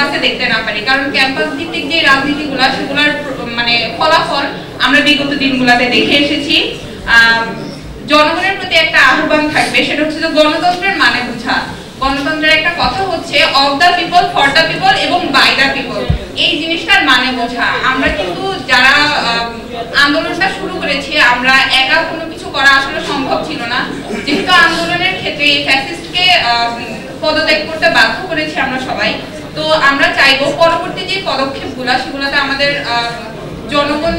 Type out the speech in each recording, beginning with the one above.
ক্যাম্পাসে দেখতে না পারি, কারণ ক্যাম্পাস ভিত্তিক যে রাজনীতিগুলো সেগুলোর মানে ফলাফল আমরা বিগত দিনগুলোতে দেখে এসেছি। জনগণের প্রতি একটা আহ্বান থাকবে, সেটা হচ্ছে যে গণতন্ত্রের মানে বোঝা। গণতন্ত্রের একটা কথা হচ্ছে of the people, for the people এবং বাই দ্য পিপল। এই জিনিসটার মানে বোঝা। আমরা কিন্তু যারা আন্দোলনটা শুরু করেছি, আমরা একা কোনো কিছু করা আসলে সম্ভব ছিল না, যেহেতু আন্দোলনের ক্ষেত্রে এই ফ্যাসিস্টকে পদত্যাগ করতে বাধ্য করেছি আমরা সবাই। তো আমরা চাইবো পরবর্তী যে পদক্ষেপগুলো সেগুলোতে আমাদের জনগণ,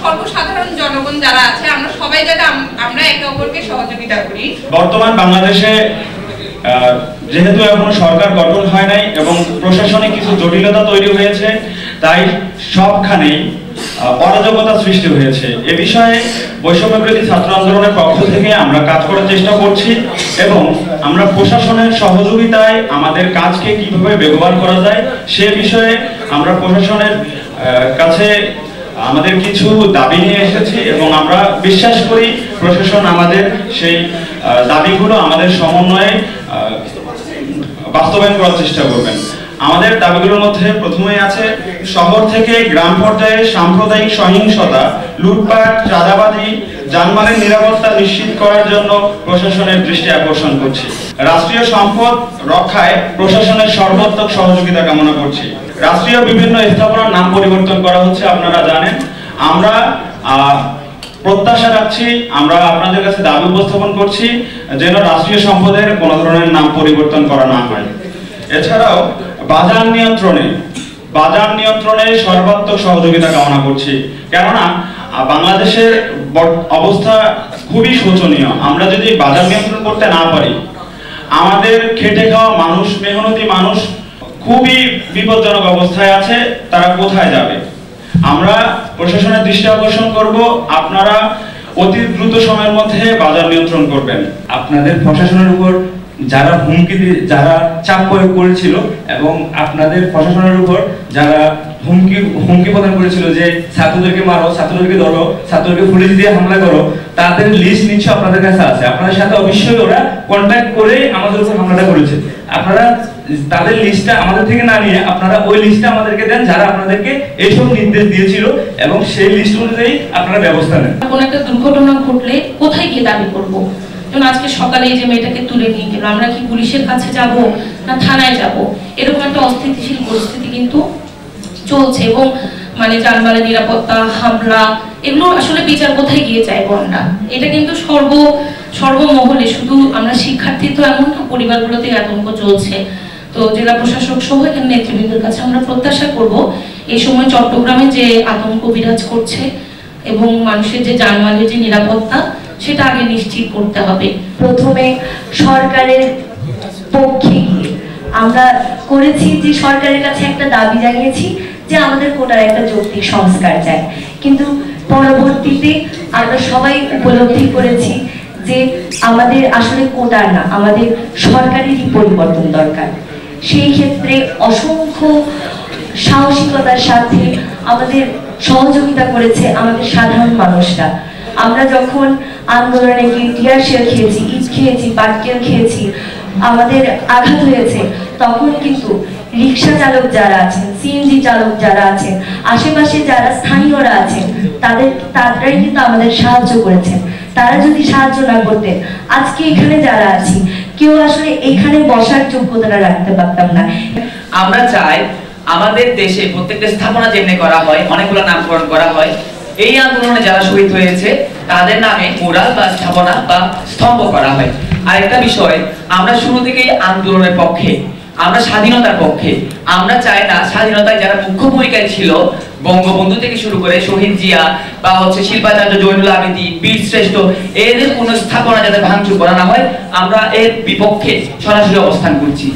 সর্বসাধারণ জনগণ যারা আছে, আমরা সবাই যাতে আমরা একে অপরকে সহযোগিতা করি। বর্তমান বাংলাদেশে যেহেতু এখনো সরকার গঠন হয় নাই এবং প্রশাসনে কিছু জটিলতা তৈরি হয়েছে, তাই সবখানেই অরাজকতা সৃষ্টি হয়েছে। এ বিষয়ে বৈষম্য বিরোধী ছাত্র আন্দোলনের পক্ষ থেকে আমরা কাজ করার চেষ্টা করছি এবং আমরা প্রশাসনের সহযোগিতায় আমাদের কাজকে কিভাবে বেগবান করা যায় সে বিষয়ে আমরা প্রশাসনের কাছে আমাদের কিছু দাবি নিয়ে এসেছি এবং আমরা বিশ্বাস করি প্রশাসন আমাদের সেই দাবিগুলো আমাদের সমন্বয়ে বাস্তবায়ন করার চেষ্টা করবেন। আমাদের দাবিগুলোর মধ্যে প্রথমেই আছে শহর থেকে গ্রাম পর্যায়ে সাম্প্রদায়িক সহিংসতা, লুটপাট, চাঁদাবাজি, যানবাহনের নিরাপত্তা নিশ্চিত করার জন্য প্রশাসনের দৃষ্টি আকর্ষণ করছি। রাষ্ট্রীয় সম্পদ রক্ষায় প্রশাসনের সর্বাত্মক সহযোগিতা কামনা করছি। রাষ্ট্রীয় বিভিন্ন স্থাপনার নাম পরিবর্তন করা হচ্ছে, আপনারা জানেন। আমরা প্রত্যাশা রাখছি, আমরা আপনাদের কাছে দাবি উপস্থাপন করছি যেন রাষ্ট্রীয় সম্পদের কোনো ধরনের নাম পরিবর্তন করা না হয়। এছাড়াও বাজার নিয়ন্ত্রণে সর্বাত্মক সহযোগিতা কামনা করছি, কেননা বাংলাদেশের অবস্থা খুবই শোচনীয়। আমরা যদি বাজার নিয়ন্ত্রণ করতে না পারি, আমাদের খেটে খাওয়া মানুষ, মেহনতি মানুষ খুবই বিপজ্জনক অবস্থায় আছে, তারা কোথায় যাবে? আমরা প্রশাসনের দৃষ্টি আকর্ষণ করব, আপনারা অতি দ্রুত সময়ের মধ্যে বাজার নিয়ন্ত্রণ করবেন। আপনাদের প্রশাসনের উপর যারা যারা চাপ প্রয়োগ করেছিল এবং আপনাদের প্রশাসনের উপর যারা হুমকি প্রদান করেছিল যে ছাত্রদেরকে মারো, ছাত্রদেরকে ধরো, ছাত্রদেরকে পুলিশ দিয়ে হামলা করো, তাদের লিস্ট নিচ্ছে আপনাদের কাছে আছে। আপনাদের সাথে অবশ্যই ওরা কন্ট্যাক্ট করে আমাদের উপর হামলাটা করেছে। আপনারা তাদের লিস্টটা আমাদের থেকে না নিয়ে আপনারা ওই লিস্টটা আমাদেরকে দেন যারা আপনাদেরকে এইসব নির্দেশ দিয়েছিল এবং সেই লিস্ট অনুযায়ী আপনারা ব্যবস্থা নেন। কোনো একটা দুর্ঘটনা ঘটলে কোথায় গিয়ে দাবি করব? যেমন আজকে সকালে এই যে মেয়েটাকে তুলে নিয়ে গেল, আমরা কি পুলিশের কাছে যাব না থানায় যাব? এরকম একটা অস্থিতিশীল পরিস্থিতি কিন্তু চলছে এবং মানে যানবাহনের নিরাপত্তা, হামলা, এগুলো আসলে বিচার কোথায় গিয়ে চাইবো আমরা? এটা কিন্তু সর্বমহলে, শুধু আমরা শিক্ষার্থী তো এমন না, পরিবারগুলোতে আতঙ্ক চলছে। তো জেলা প্রশাসক সহ এখানে নেতৃবৃন্দের কাছে আমরা প্রত্যাশা করব এই সময় চট্টগ্রামে যে আতঙ্ক বিরাজ করছে এবং মানুষের যে যানবাহনের যে নিরাপত্তা, সেটা আগে নিশ্চিত করতে হবে। প্রথমে সরকারের পক্ষে আমরা করেছি যে সরকারের কাছে একটা দাবি জানিয়েছি যে আমাদের কোটার একটা যৌক্তিক সংস্কার চাই, কিন্তু পরবর্তীতে আমরা সবাই উপলব্ধি করেছি যে আমাদের আসলে কোটার না, আমাদের সরকারেরই পরিবর্তন দরকার। সেই ক্ষেত্রে অসংখ্য সাহসিকতার সাথে আমাদের সহযোগিতা করেছে আমাদের সাধারণ মানুষরা। আমরা যখন আন্দোলনে গিয়ে টিয়ার শেল খেয়েছি, ইট খেয়েছি, পাটকেল খেয়েছি, আমাদের আঘাত হয়েছে, তখন কিন্তু রিক্সা চালক যারা আছেন, সিএনজি চালক যারা আছেন, আশেপাশে যারা স্থানীয়রা আছেন, তারাই কিন্তু আমাদের সাহায্য করেছেন। তারা যদি সাহায্য না করতেন, আজকে এখানে যারা আছি কেউ আসলে এখানে বসার যোগ্যতা রাখতে পারতাম না। আমরা চাই আমাদের দেশে প্রত্যেকটা স্থাপনা যেমনি করা হয়, অনেকগুলো নামকরণ করা হয়, এই আন্দোলনে যারা শহীদ হয়েছে তাদের নামে মুরাল বা স্থাপনা বা স্তম্ভ করা হয়। আরেকটা বিষয়, আমরা শুরু থেকেই আন্দোলনের পক্ষে, আমরা স্বাধীনতার পক্ষে। আমরা চাই না স্বাধীনতায় যারা মুখ্য ভূমিকায় ছিল, বঙ্গবন্ধু থেকে শুরু করে শহীদ জিয়া বা শিল্পাচার্য জয়নুল আবেদীন, বীর শ্রেষ্ঠ, এদের কোনো স্থাপনা যাতে ভাঙচুর করা না হয়, আমরা এর বিপক্ষে সরাসরি অবস্থান করছি।